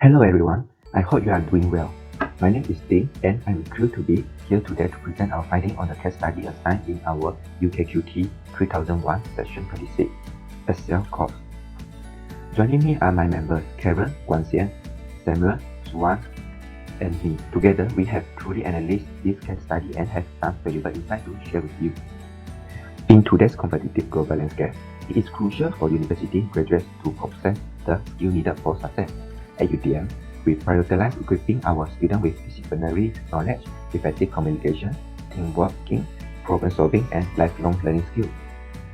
Hello everyone, I hope you are doing well. My name is Ting and I'm thrilled to be here today to present our finding on the case study assigned in our UKQT 3001 Section 26 ExCEL course. Joining me are my members Caren, Guan, Xian, Samuel, Xuan, and me. Together we have truly analyzed this case study and have some valuable insight to share with you. In today's competitive global landscape, it is crucial for university graduates to possess the skill needed for success. At UTM, we prioritize equipping our students with disciplinary knowledge, effective communication, team working, problem solving, and lifelong learning skills.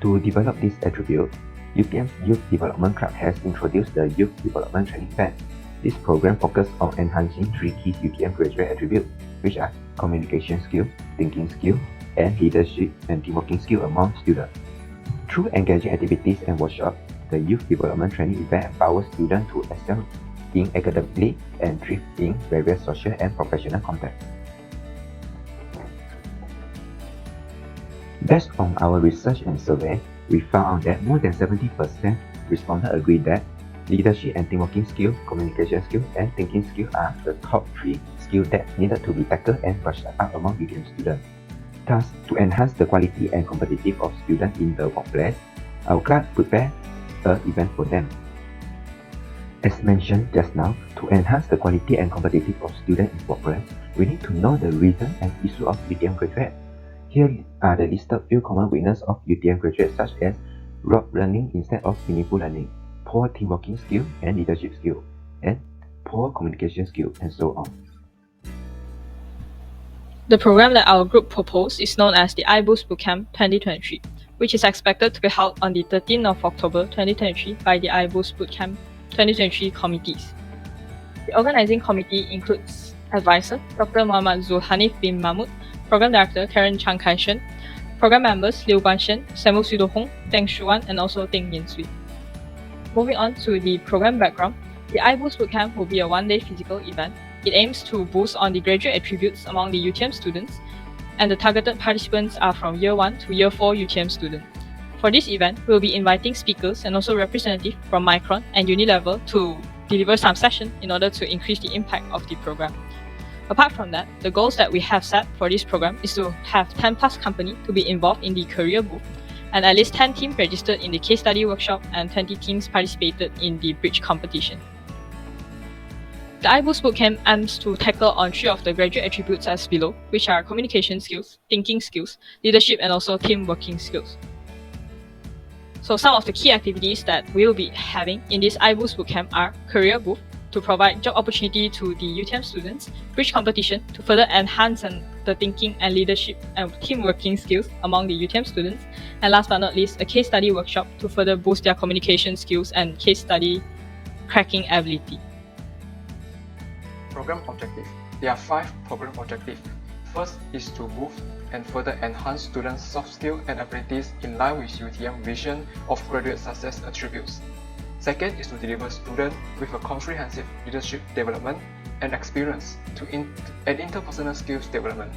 To develop these attributes, UTM's Youth Development Club has introduced the Youth Development Training Plan. This program focuses on enhancing three key UTM graduate attributes, which are communication skills, thinking skills, and leadership and teamworking skills among students. Through engaging activities and workshops, the Youth Development Training event empowers students to excel in academically and thrive in various social and professional contexts. Based on our research and survey, we found that more than 70% respondents agree that leadership and teamworking skills, communication skills, and thinking skills are the top three skills that needed to be tackled and brushed up among UTM students. Thus, to enhance the quality and competitiveness of students in the workplace, our club prepared an event for them. As mentioned just now, to enhance the quality and competitiveness of students in workplace, we need to know the reason and issue of UTM graduates. Here are the listed few common weaknesses of UTM graduates such as rote learning instead of meaningful learning, poor teamworking skills and leadership skills, and poor communication skills, and so on. The program that our group proposed is known as the iBoost Bootcamp 2023, which is expected to be held on the 13th of October 2023 by the iBoost Bootcamp 2023 committees. The organizing committee includes Advisor Dr. Muhammad Zul Hanif bin Mahmud, Program Director Caren Chang Kai-shen, Program Members Liew Guan, Samuel Hong, Teng Xuan, and also Ting SWEE. Moving on to the program background, the iBoost Bootcamp will be a one-day physical event. It aims to boost on the graduate attributes among the UTM students, and the targeted participants are from Year 1 to Year 4 UTM students. For this event, we'll be inviting speakers and also representatives from Micron and Unilever to deliver some sessions in order to increase the impact of the program. Apart from that, the goals that we have set for this program is to have 10 plus companies to be involved in the career booth, and at least 10 teams registered in the case study workshop and 20 teams participated in the bridge competition. The iBoost Bootcamp aims to tackle on three of the graduate attributes as below, which are communication skills, thinking skills, leadership, and also team working skills. So some of the key activities that we will be having in this iBoost Bootcamp are career booth to provide job opportunity to the UTM students, bridge competition to further enhance the thinking and leadership and team working skills among the UTM students, and last but not least, a case study workshop to further boost their communication skills and case study cracking ability. Program objective. There are 5 program objectives. First is to boost and further enhance students' soft skills and abilities in line with UTM vision of graduate success attributes. Second is to deliver students with a comprehensive leadership development and experience and interpersonal skills development.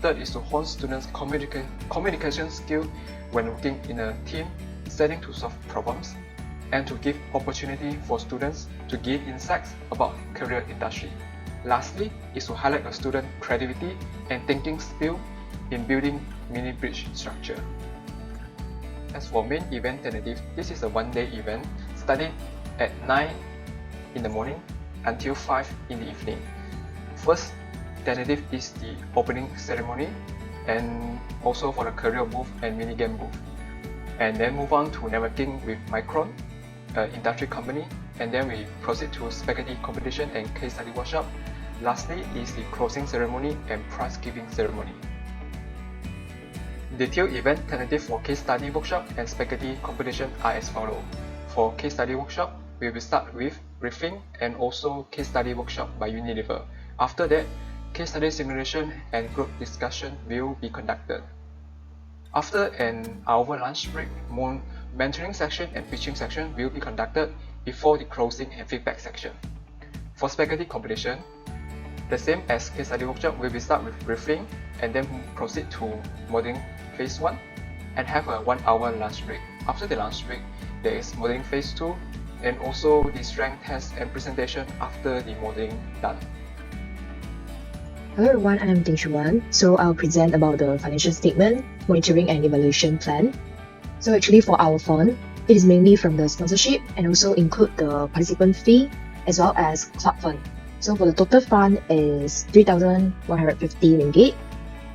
Third is to hone students' communication skills when working in a team setting to solve problems, and to give opportunity for students to gain insights about career industry. Lastly is to highlight a student's creativity and thinking skill in building mini bridge structure. As for main event tentative, this is a one-day event starting at 9 in the morning until 5 in the evening. First tentative is the opening ceremony and also for the career booth and mini game booth. And then move on to networking with Micron, industry company, and then we proceed to spaghetti competition and case study workshop. Lastly is the closing ceremony and prize giving ceremony. Detailed event tentative for case study workshop and spaghetti competition are as follows. For case study workshop, we will start with briefing and also case study workshop by Unilever. After that, case study simulation and group discussion will be conducted. After an hour lunch break, mentoring section and pitching section will be conducted before the closing and feedback section. For spaghetti competition, the same as case study workshop, we will start with briefing and then proceed to modeling phase 1 and have a 1 hour lunch break. After the lunch break, there is modeling phase 2 and also the strength test and presentation after the modeling done. Hello everyone, I'm Xuan. So I'll present about the financial statement, monitoring and evaluation plan. So actually for our fund, it is mainly from the sponsorship and also include the participant fee as well as club fund. So for the total fund is 3,150 ringgit.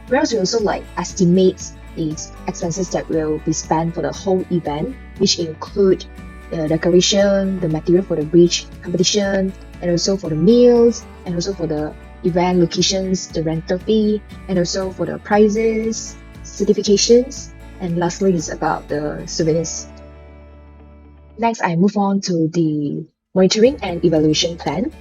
Whereas we also estimate the expenses that will be spent for the whole event, which include the decoration, the material for the bridge competition, and also for the meals, and also for the event locations, the rental fee, and also for the prizes, certifications, and lastly is about the souvenirs. Next, I move on to the monitoring and evaluation plan.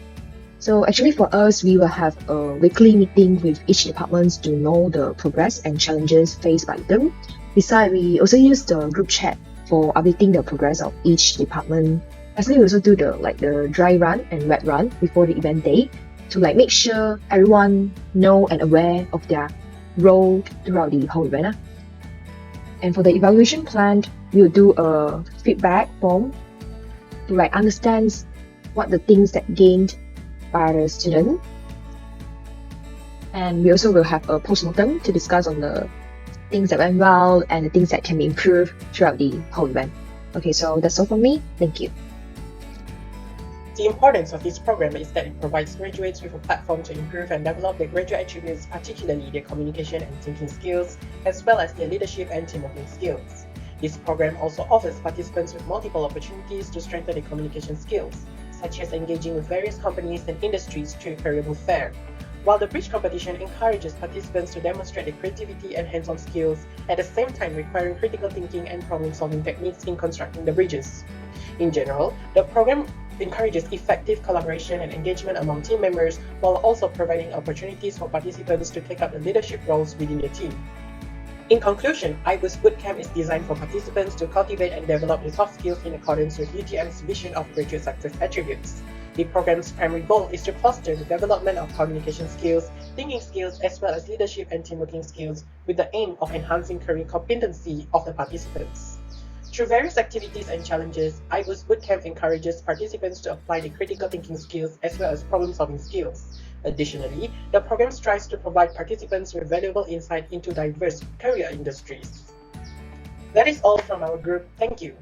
So actually for us, we will have a weekly meeting with each department to know the progress and challenges faced by them. Besides, we also use the group chat for updating the progress of each department. Lastly, we also do the dry run and wet run before the event day to make sure everyone know and aware of their role throughout the whole event. And for the evaluation plan, we will do a feedback form to understand what the things that gained by the student. And we also will have a postmortem to discuss on the things that went well and the things that can be improved throughout the whole event. Okay, so that's all from me. Thank you. The importance of this program is that it provides graduates with a platform to improve and develop their graduate attributes, particularly their communication and thinking skills, as well as their leadership and teamwork skills. This program also offers participants with multiple opportunities to strengthen their communication skills, such as engaging with various companies and industries through a career booth fair. While the bridge competition encourages participants to demonstrate their creativity and hands-on skills, at the same time requiring critical thinking and problem-solving techniques in constructing the bridges. In general, the program encourages effective collaboration and engagement among team members, while also providing opportunities for participants to take up the leadership roles within their team. In conclusion, iBoost Bootcamp is designed for participants to cultivate and develop the soft skills in accordance with UTM's vision of graduate success attributes. The program's primary goal is to foster the development of communication skills, thinking skills, as well as leadership and teamworking skills, with the aim of enhancing career competency of the participants. Through various activities and challenges, iBoost Bootcamp encourages participants to apply the critical thinking skills as well as problem-solving skills. Additionally, the program strives to provide participants with valuable insight into diverse career industries. That is all from our group. Thank you.